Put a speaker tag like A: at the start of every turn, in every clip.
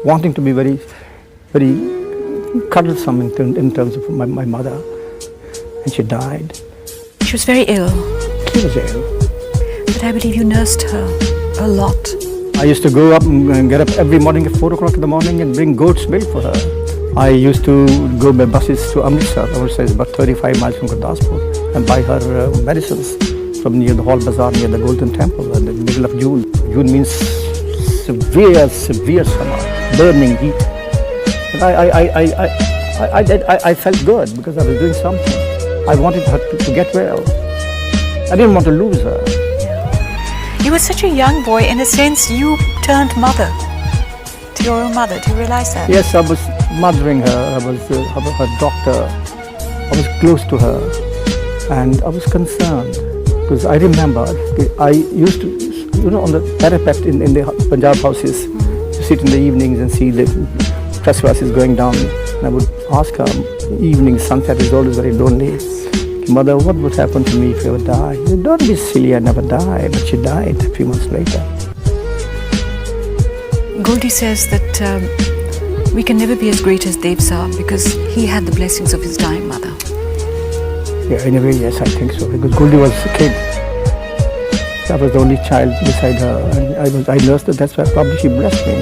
A: Wanting to be very, very cuddlesome in terms of my mother, and she died.
B: She was very ill.
A: She was ill.
B: But I believe you nursed her a lot.
A: I used to go up and get up every morning at 4 o'clock in the morning and bring goat's milk for her. I used to go by buses to Amritsar. Amritsar is about 35 miles from Gurdaspur, and buy her medicines from near the Hall Bazaar, near the Golden Temple, in the middle of June. June means severe summer, burning heat. And I felt good because I was doing something. I wanted her to get well. I didn't want to lose her.
B: You were such a young boy. In a sense, you turned mother to your own mother. Do you realize that?
A: Yes, I was mothering her. I was her doctor. I was close to her, and I was concerned because I remember I used to, on the parapet in the Punjab houses, to sit in the evenings and see the trespassers going down. And I would ask her, evening sunset is always very lonely. Mother, what would happen to me if I ever die? She said, don't be silly, I never died. But she died a few months later.
B: Goldie says that we can never be as great as Dev Sahab because he had the blessings of his dying mother.
A: Yeah, in a way, yes, I think so. Because Goldie was a kid. I was the only child beside her, and I nursed her. That's why probably she blessed me.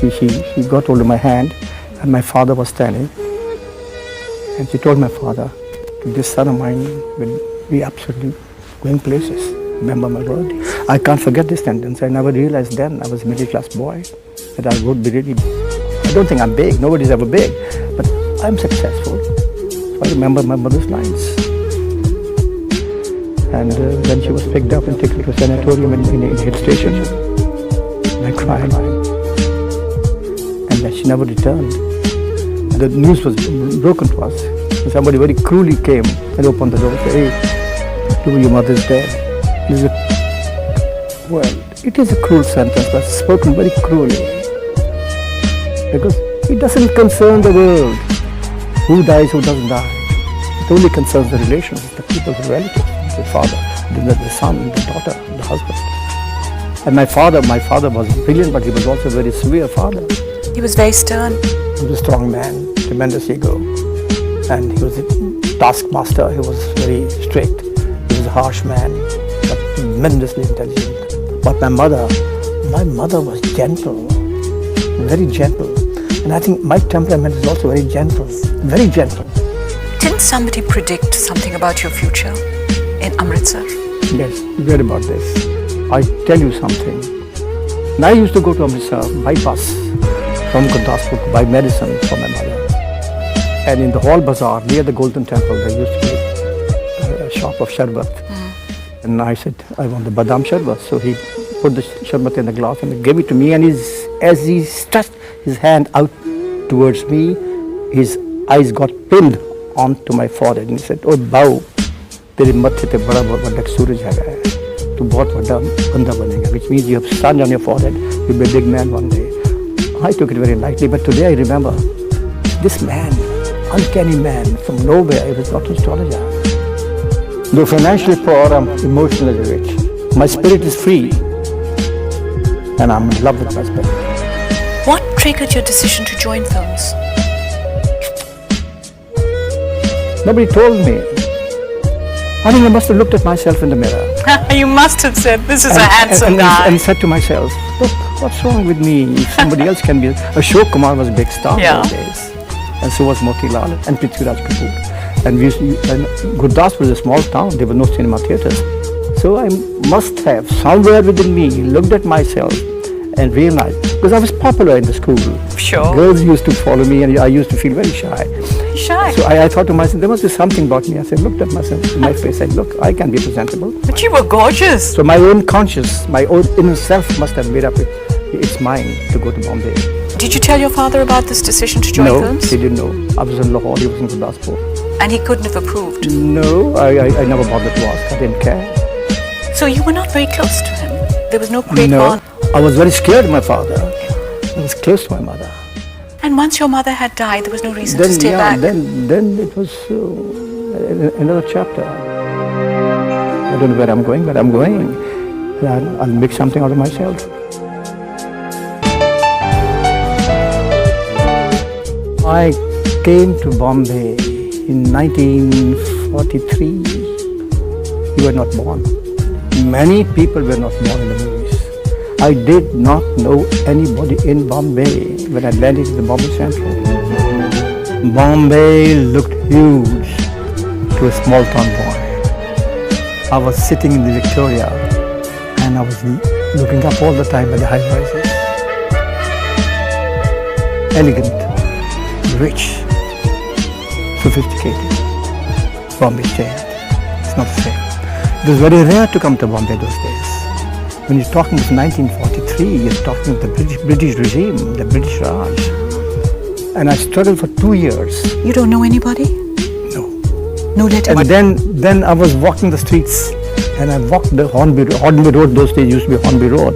A: And she got hold of my hand, and my father was standing. And she told my father, this son of mine will be absolutely going places. Remember my word. I can't forget this sentence. I never realized then I was a middle class boy that I would be really. I don't think I'm big. Nobody's ever big, but I'm successful. So I remember my mother's lines. And then she was picked up and taken to a sanatorium in a hill station. And I cried. And then she never returned. And the news was broken to us. And somebody very cruelly came and opened the door and said, hey, your mother's dead. It is a cruel sentence, but spoken very cruelly. Because it doesn't concern the world. Who dies, who doesn't die. It only concerns the relations, the people, the relatives, the father, the son, the daughter, the husband. And my father was brilliant, but he was also a very severe father.
B: He was very stern.
A: He was a strong man, tremendous ego. And he was a taskmaster. He was very strict. He was a harsh man, but tremendously intelligent. But my mother was gentle, very gentle. And I think my temperament is also very gentle, very gentle.
B: Didn't somebody predict something about your future in Amritsar?
A: Yes, you read about this. I tell you something. And I used to go to Amritsar by bus from Gurdaspur to buy medicine for my mother. And in the Hall Bazaar, near the Golden Temple, there used to be a shop of sharbat. And I said, I want the badam sharbat. So he put the sharbat in the glass and gave it to me. And as he stretched his hand out towards me, his eyes got pinned onto my forehead. And he said, oh, Bau, tere mathe te bada bada suraj hai. Tu bahut bada banda banega, which means you have sun on your forehead. You'll be a big man one day. I took it very lightly, but today I remember this man, uncanny man from nowhere. He was not an astrologer. Though financially poor, I'm emotionally rich. My spirit is free, and I'm in love with my spirit.
B: What triggered your decision to join films?
A: Nobody told me. I think I must have looked at myself in the mirror.
B: You must have said, this is a handsome guy.
A: And said to myself, look, what's wrong with me? If somebody else can be. Ashok Kumar was a big star those days. And so was Motilal and Prithviraj Kapoor. And Gurdaspur was a small town. There were no cinema theatres. So I must have, somewhere within me, looked at myself and realized, because I was popular in the school.
B: Sure.
A: Girls used to follow me and I used to feel very shy.
B: Shy?
A: So I thought to myself, there must be something about me. I said, looked at myself in my face, I said, look, I can be presentable.
B: But you were gorgeous.
A: So my own conscience, my own inner self must have made up its mind to go to Bombay.
B: Did you tell your father about this decision to join films?
A: No, he didn't know. I was in Lahore, he was in Gurdaspur.
B: And he couldn't have approved?
A: No, I never bothered to ask. I didn't care.
B: So you were not very close to him? There was no great bond?
A: I was very scared of my father. I was close to my mother.
B: And once your mother had died, there was no reason to stay back?
A: Then it was another chapter. I don't know where I'm going, but I'm going. then I'll make something out of myself. I came to Bombay in 1943. You were not born. Many people were not born in the movies. I did not know anybody in Bombay when I landed in the Bombay Central. Bombay looked huge to a small town boy. I was sitting in the Victoria and I was looking up all the time at the high rises. Elegant, rich, sophisticated. Bombay stayed. It's not the same. It was very rare to come to Bombay those days. When you're talking of 1943, you're talking of the British regime, the British Raj. And I struggled for 2 years.
B: You don't know anybody?
A: No.
B: No letter?
A: And then I was walking the streets and I walked the Hornby Road, those days used to be Hornby Road.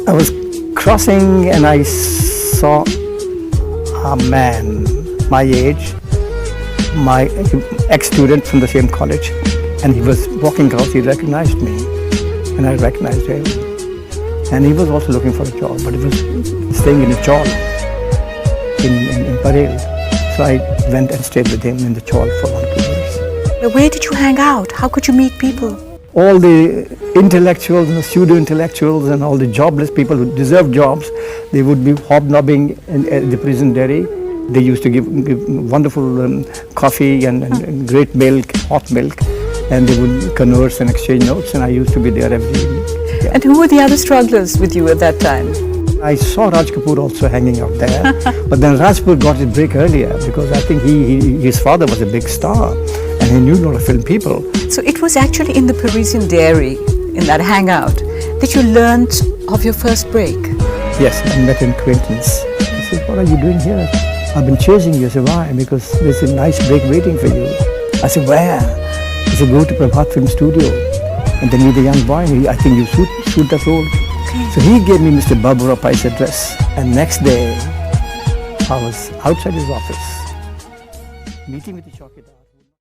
A: I was crossing and I saw a man my age, my ex-student from the same college, and he was walking across. He recognized me and I recognized him. And he was also looking for a job, but he was staying in a chawl in Parel. So I went and stayed with him in the chawl for 1 or 2 years.
B: Where did you hang out? How could you meet people?
A: All the intellectuals and the pseudo-intellectuals and all the jobless people who deserved jobs, they would be hobnobbing in the prison dairy. They used to give wonderful coffee and great milk, hot milk, and they would converse and exchange notes, and I used to be there every evening. Yeah.
B: And who were the other strugglers with you at that time?
A: I saw Raj Kapoor also hanging out there, but then Raj Kapoor got his break earlier because I think his father was a big star and he knew a lot of film people.
B: So it was actually in the Parisian dairy, in that hangout, that you learnt of your first break?
A: Yes, I met an acquaintance. He said, "What are you doing here?" "I've been chasing you." I said, "Why?" "Because there's a nice break waiting for you." I said, "Where?" He said, "Go to Prabhat Film Studio and then meet a young boy. I think you suit that role."
B: Okay.
A: So he gave me Mr. Babura Pai's address, and next day I was outside his office meeting with the Chowkidar.